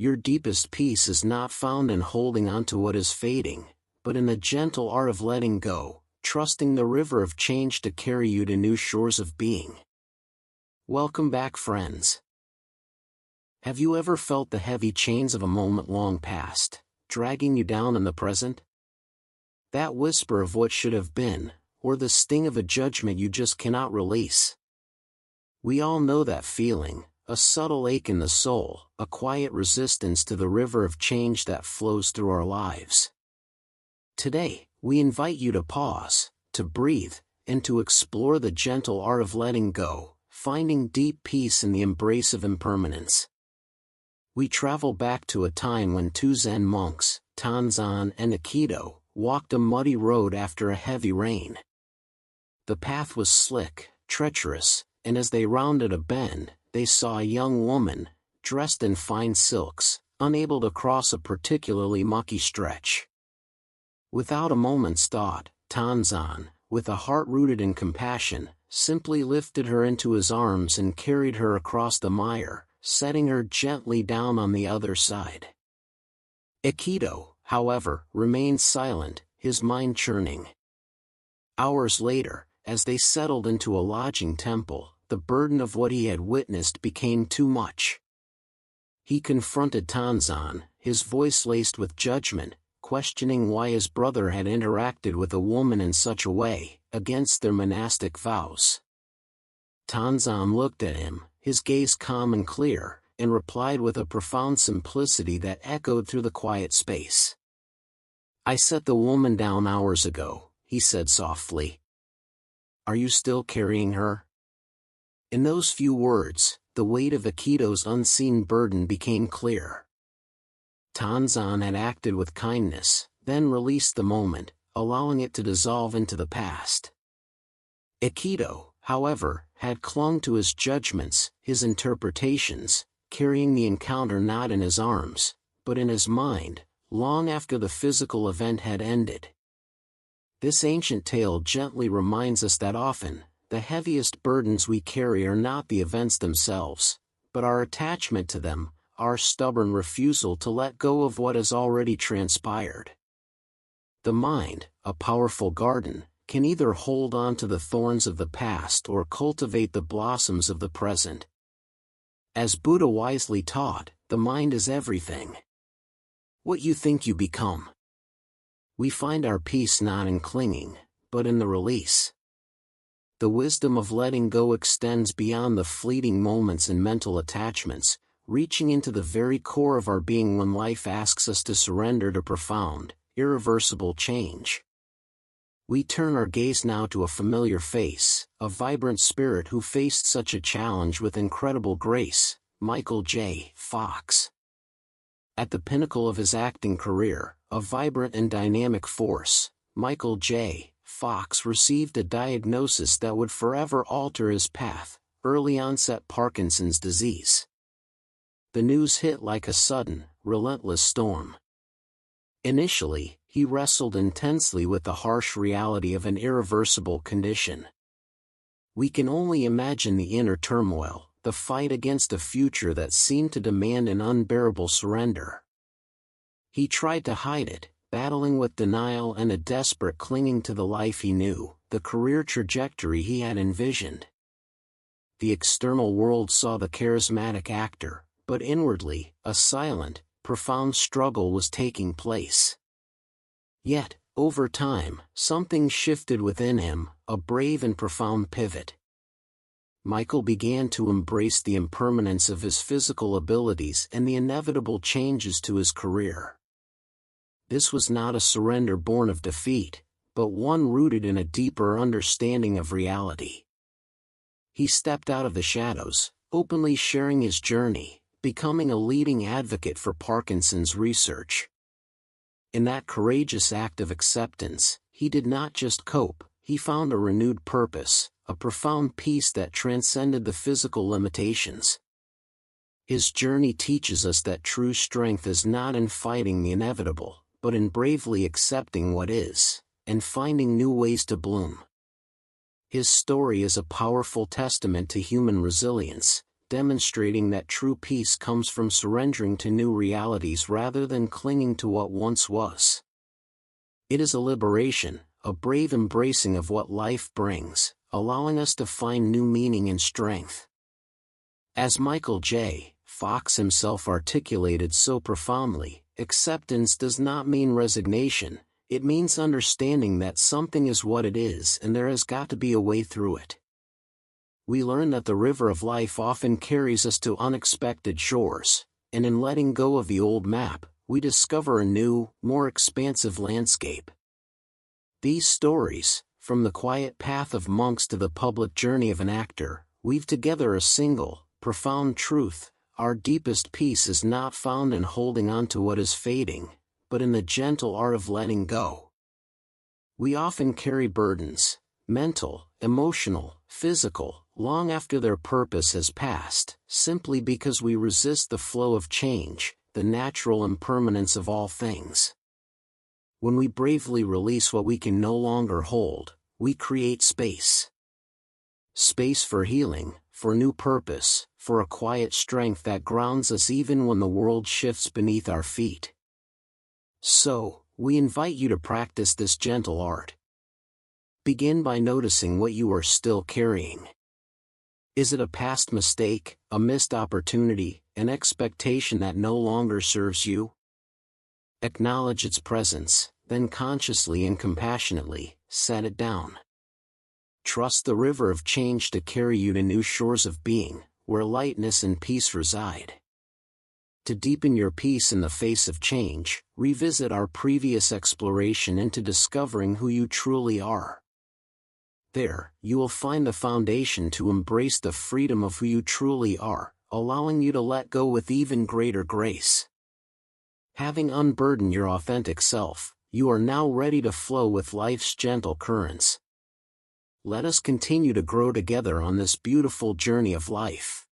your deepest peace is not found in holding on to what is fading, but in the gentle art of letting go, trusting the river of change to carry you to new shores of being. Welcome back, friends. Have you ever felt the heavy chains of a moment long past, dragging you down in the present? That whisper of what should have been, or the sting of a judgment you just cannot release? We all know that feeling, a subtle ache in the soul, a quiet resistance to the river of change that flows through our lives. Today, we invite you to pause, to breathe, and to explore the gentle art of letting go, finding deep peace in the embrace of impermanence. We travel back to a time when two Zen monks, Tanzan and Aikido, walked a muddy road after a heavy rain. The path was slick, treacherous, and as they rounded a bend, they saw a young woman, dressed in fine silks, unable to cross a particularly mucky stretch. Without a moment's thought, Tanzan, with a heart rooted in compassion, simply lifted her into his arms and carried her across the mire, setting her gently down on the other side. Aikido, however, remained silent, his mind churning. Hours later, as they settled into a lodging temple, the burden of what he had witnessed became too much. He confronted Tanzan, his voice laced with judgment, questioning why his brother had interacted with a woman in such a way, against their monastic vows. Tanzan looked at him, his gaze calm and clear, and replied with a profound simplicity that echoed through the quiet space. "I set the woman down hours ago," he said softly. "Are you still carrying her?" In those few words, the weight of Aikido's unseen burden became clear. Tanzan had acted with kindness, then released the moment, allowing it to dissolve into the past. Aikido, however, had clung to his judgments, his interpretations, carrying the encounter not in his arms, but in his mind, long after the physical event had ended. This ancient tale gently reminds us that often, the heaviest burdens we carry are not the events themselves, but our attachment to them, our stubborn refusal to let go of what has already transpired. The mind, a powerful garden, can either hold on to the thorns of the past or cultivate the blossoms of the present. As Buddha wisely taught, the mind is everything. What you think you become. We find our peace not in clinging, but in the release. The wisdom of letting go extends beyond the fleeting moments and mental attachments, reaching into the very core of our being when life asks us to surrender to profound, irreversible change. We turn our gaze now to a familiar face, a vibrant spirit who faced such a challenge with incredible grace, Michael J. Fox. At the pinnacle of his acting career, a vibrant and dynamic force, Michael J. Fox received a diagnosis that would forever alter his path: early-onset Parkinson's disease. The news hit like a sudden, relentless storm. Initially, he wrestled intensely with the harsh reality of an irreversible condition. We can only imagine the inner turmoil, the fight against a future that seemed to demand an unbearable surrender. He tried to hide it, battling with denial and a desperate clinging to the life he knew, the career trajectory he had envisioned. The external world saw the charismatic actor, but inwardly, a silent, profound struggle was taking place. Yet, over time, something shifted within him, a brave and profound pivot. Michael began to embrace the impermanence of his physical abilities and the inevitable changes to his career. This was not a surrender born of defeat, but one rooted in a deeper understanding of reality. He stepped out of the shadows, openly sharing his journey, becoming a leading advocate for Parkinson's research. In that courageous act of acceptance, he did not just cope, he found a renewed purpose, a profound peace that transcended the physical limitations. His journey teaches us that true strength is not in fighting the inevitable, but in bravely accepting what is, and finding new ways to bloom. His story is a powerful testament to human resilience, demonstrating that true peace comes from surrendering to new realities rather than clinging to what once was. It is a liberation, a brave embracing of what life brings, allowing us to find new meaning and strength. As Michael J. Fox himself articulated so profoundly, acceptance does not mean resignation, it means understanding that something is what it is and there has got to be a way through it. We learn that the river of life often carries us to unexpected shores, and in letting go of the old map, we discover a new, more expansive landscape. These stories, from the quiet path of monks to the public journey of an actor, weave together a single, profound truth: our deepest peace is not found in holding on to what is fading, but in the gentle art of letting go. We often carry burdens, mental, emotional, physical, long after their purpose has passed, simply because we resist the flow of change, the natural impermanence of all things. When we bravely release what we can no longer hold, we create space. Space for healing, for new purpose, for a quiet strength that grounds us even when the world shifts beneath our feet. So, we invite you to practice this gentle art. Begin by noticing what you are still carrying. Is it a past mistake, a missed opportunity, an expectation that no longer serves you? Acknowledge its presence, then consciously and compassionately, set it down. Trust the river of change to carry you to new shores of being, where lightness and peace reside. To deepen your peace in the face of change, revisit our previous exploration into discovering who you truly are. There, you will find the foundation to embrace the freedom of who you truly are, allowing you to let go with even greater grace. Having unburdened your authentic self, you are now ready to flow with life's gentle currents. Let us continue to grow together on this beautiful journey of life.